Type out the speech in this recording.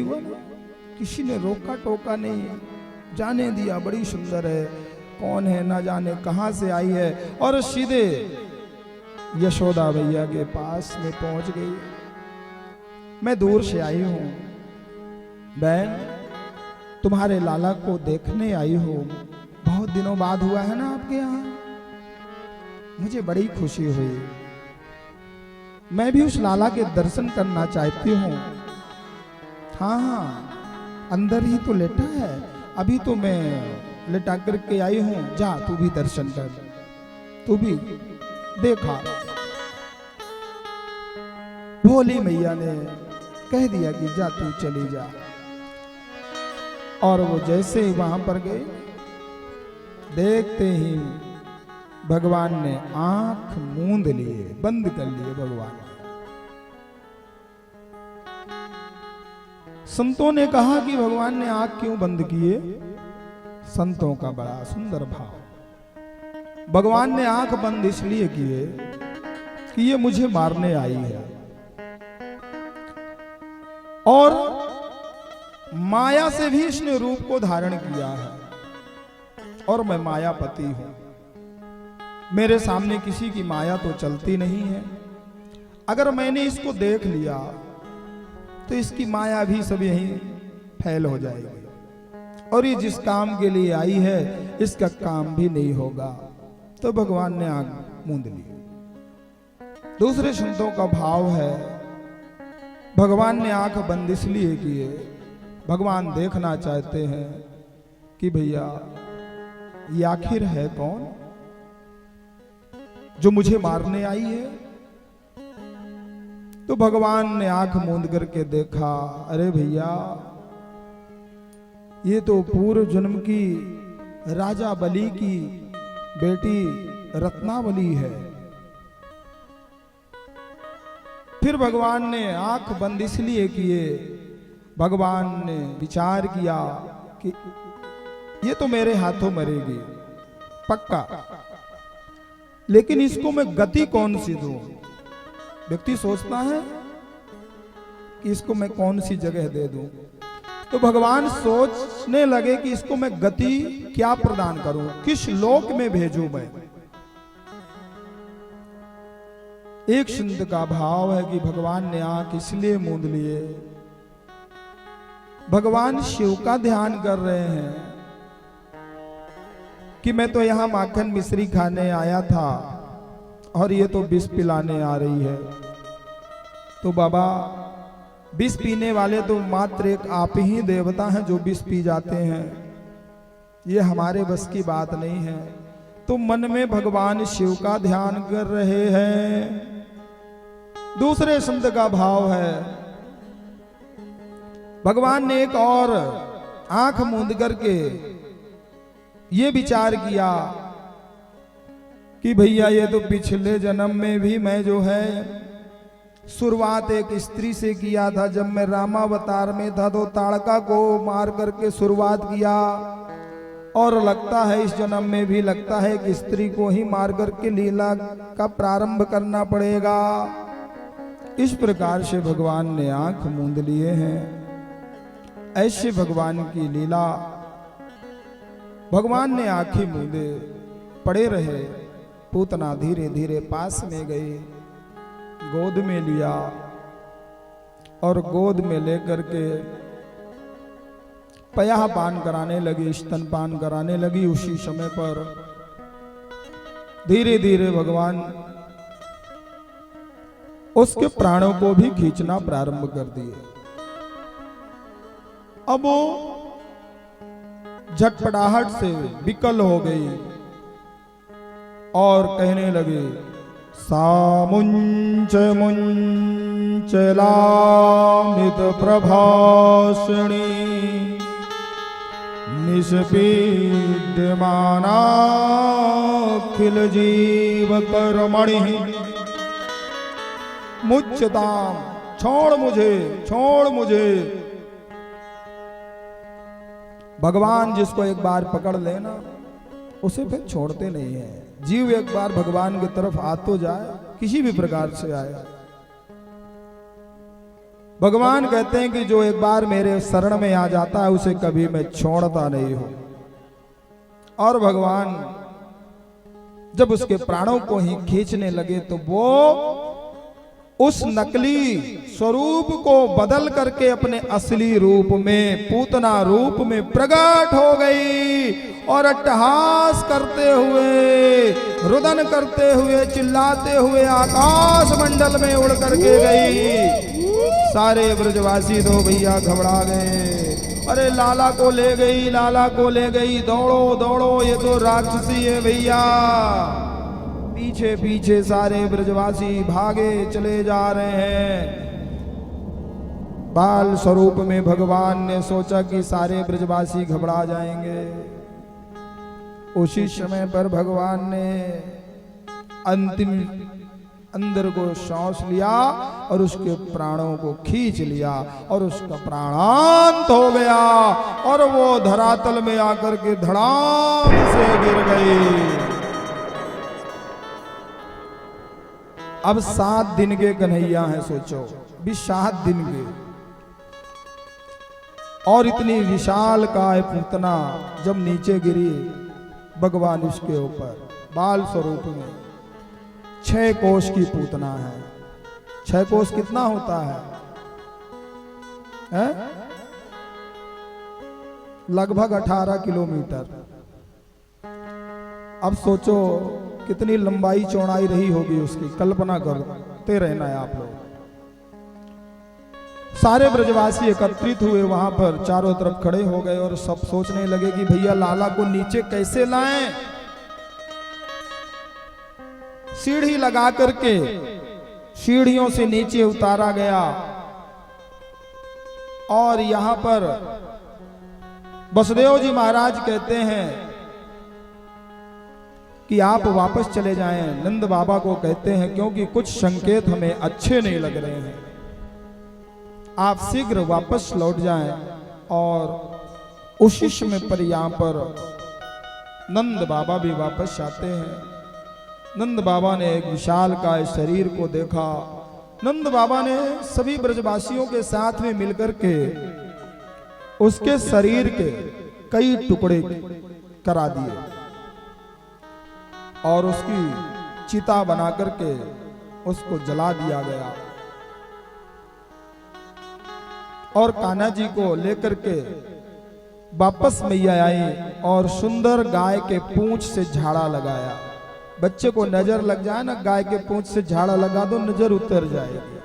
हुआ ना, किसी ने रोका टोका नहीं, जाने दिया, बड़ी सुंदर है, कौन है ना जाने कहां से आई है, और सीधे यशोदा भैया के पास में पहुंच गई। मैं दूर से आई हूं बहन, तुम्हारे लाला को देखने आई हूं, बहुत दिनों बाद हुआ है ना आपके यहाँ, मुझे बड़ी खुशी हुई। मैं भी उस लाला के दर्शन करना चाहती हूँ। हाँ हाँ, अंदर ही तो लेटा है, अभी तो मैं लेटा करके आई हूँ, जा तू भी दर्शन कर, तू भी देखा। भोली मैया ने कह दिया कि जा तू चली जा, और वो जैसे ही वहां पर गए, देखते ही भगवान ने आंख मूंद लिए, बंद कर लिए भगवान। संतों ने कहा कि भगवान ने आंख क्यों बंद किए? संतों का बड़ा सुंदर भाव, भगवान ने आंख बंद इसलिए किए कि ये मुझे मारने आई है, और माया से भी इसने रूप को धारण किया है, और मैं मायापति हूं, मेरे सामने किसी की माया तो चलती नहीं है। अगर मैंने इसको देख लिया तो इसकी माया भी सब यहीं फैल हो जाएगी, और ये जिस काम के लिए आई है इसका काम भी नहीं होगा। तो भगवान ने आंख मूंद ली। दूसरे संतों का भाव है, भगवान ने आंख बंद इसलिए किए, भगवान देखना चाहते हैं कि भैया ये आखिर है कौन जो मुझे मारने आई है। तो भगवान ने आंख मूंद करके देखा, अरे भैया ये तो पूर्व जन्म की राजा बलि की बेटी रत्नावली है। फिर भगवान ने आंख बंद इसलिए किए, भगवान ने विचार किया कि ये तो मेरे हाथों मरेगी पक्का, लेकिन इसको मैं गति कौन सी दूं? व्यक्ति सोचता है कि इसको मैं कौन सी जगह दे दूं। तो भगवान सोचने लगे कि इसको मैं गति क्या प्रदान करूं, किस लोक में भेजूं मैं। एक संत का भाव है कि भगवान ने आंख इसलिए मूंद लिए, भगवान शिव का ध्यान कर रहे हैं कि मैं तो यहां माखन मिश्री खाने आया था और ये तो विष पिलाने आ रही है। तो बाबा विष पीने वाले तो मात्र एक आप ही देवता हैं जो विष पी जाते हैं, ये हमारे बस की बात नहीं है। तो मन में भगवान शिव का ध्यान कर रहे हैं। दूसरे संत का भाव है, भगवान ने एक और आंख मूंद करके ये विचार किया कि भैया ये तो पिछले जन्म में भी मैं जो है शुरुआत एक स्त्री से किया था। जब मैं रामावतार में था तो ताड़का को मार करके शुरुआत किया, और लगता है इस जन्म में भी लगता है कि स्त्री को ही मार करके लीला का प्रारंभ करना पड़ेगा। इस प्रकार से भगवान ने आंख मूंद लिए हैं। ऐसे भगवान की लीला, भगवान ने आंखें मूंदे पड़े रहे। पूतना धीरे धीरे पास में गई, गोद में लिया, और गोद में लेकर के पयाह पान कराने लगी, स्तनपान कराने लगी। उसी समय पर धीरे धीरे भगवान उसके प्राणों को भी खींचना प्रारंभ कर दिए। अब वो झटपटाहट से विकल हो गई और कहने लगे, सामुंच मुंच लामित प्रभाषणी निष्पीड्यमानाखिल जीव कर्मणि मुच्यताम, छोड़ मुझे, छोड़ मुझे। भगवान जिसको एक बार पकड़ लेना उसे फिर छोड़ते नहीं है। जीव एक बार भगवान की तरफ आ तो जाए, किसी भी प्रकार से आए, भगवान कहते हैं कि जो एक बार मेरे शरण में आ जाता है उसे कभी मैं छोड़ता नहीं हूं। और भगवान जब उसके प्राणों को ही खींचने लगे तो वो उस नकली स्वरूप को बदल करके अपने असली रूप में, पूतना रूप में प्रकट हो गई और अट्टहास करते हुए, रुदन करते हुए, चिल्लाते हुए आकाश मंडल में उड़ करके गई। सारे ब्रजवासी तो भैया घबरा गए, अरे लाला को ले गई, लाला को ले गई, दौड़ो दौड़ो, ये तो राक्षसी है भैया। पीछे पीछे सारे ब्रजवासी भागे चले जा रहे हैं। बाल स्वरूप में भगवान ने सोचा कि सारे ब्रजवासी घबरा जाएंगे। उसी समय पर भगवान ने अंतिम अंदर को सांस लिया और उसके प्राणों को खींच लिया और उसका प्राणांत हो गया और वो धरातल में आकर के धड़ाम से गिर गई। अब 7 दिन के कन्हैया हैं, सोचो भी 7 दिन के, और इतनी विशाल काय पूतना जब नीचे गिरी भगवान उसके ऊपर बाल स्वरूप में 6 कोस की पूतना है। 6 कोस कितना होता है? लगभग 18 किलोमीटर। अब सोचो कितनी लंबाई चौड़ाई रही होगी उसकी, कल्पना करते रहना है आप लोग। सारे ब्रजवासी एकत्रित हुए वहां पर, चारों तरफ खड़े हो गए और सब सोचने लगे कि भैया लाला को नीचे कैसे लाएं। सीढ़ी लगा करके सीढ़ियों से नीचे उतारा गया और यहां पर वसुदेव जी महाराज कहते हैं कि आप वापस चले जाएं। नंद बाबा को कहते हैं क्योंकि कुछ संकेत हमें अच्छे नहीं लग रहे हैं, आप शीघ्र वापस लौट जाएं। और उसी समय पर यहां पर नंद बाबा भी वापस आते हैं। नंद बाबा ने एक विशाल काय शरीर को देखा। नंद बाबा ने सभी ब्रजवासियों के साथ में मिलकर के उसके शरीर के कई टुकड़े करा दिए और उसकी चिता बना करके उसको जला दिया गया। और कान्हा जी को लेकर के वापस मैया आई और सुंदर गाय के पूंछ से झाड़ा लगाया। बच्चे को नजर लग जाए ना, गाय के पूंछ से झाड़ा लगा दो, नजर उतर जाएगी।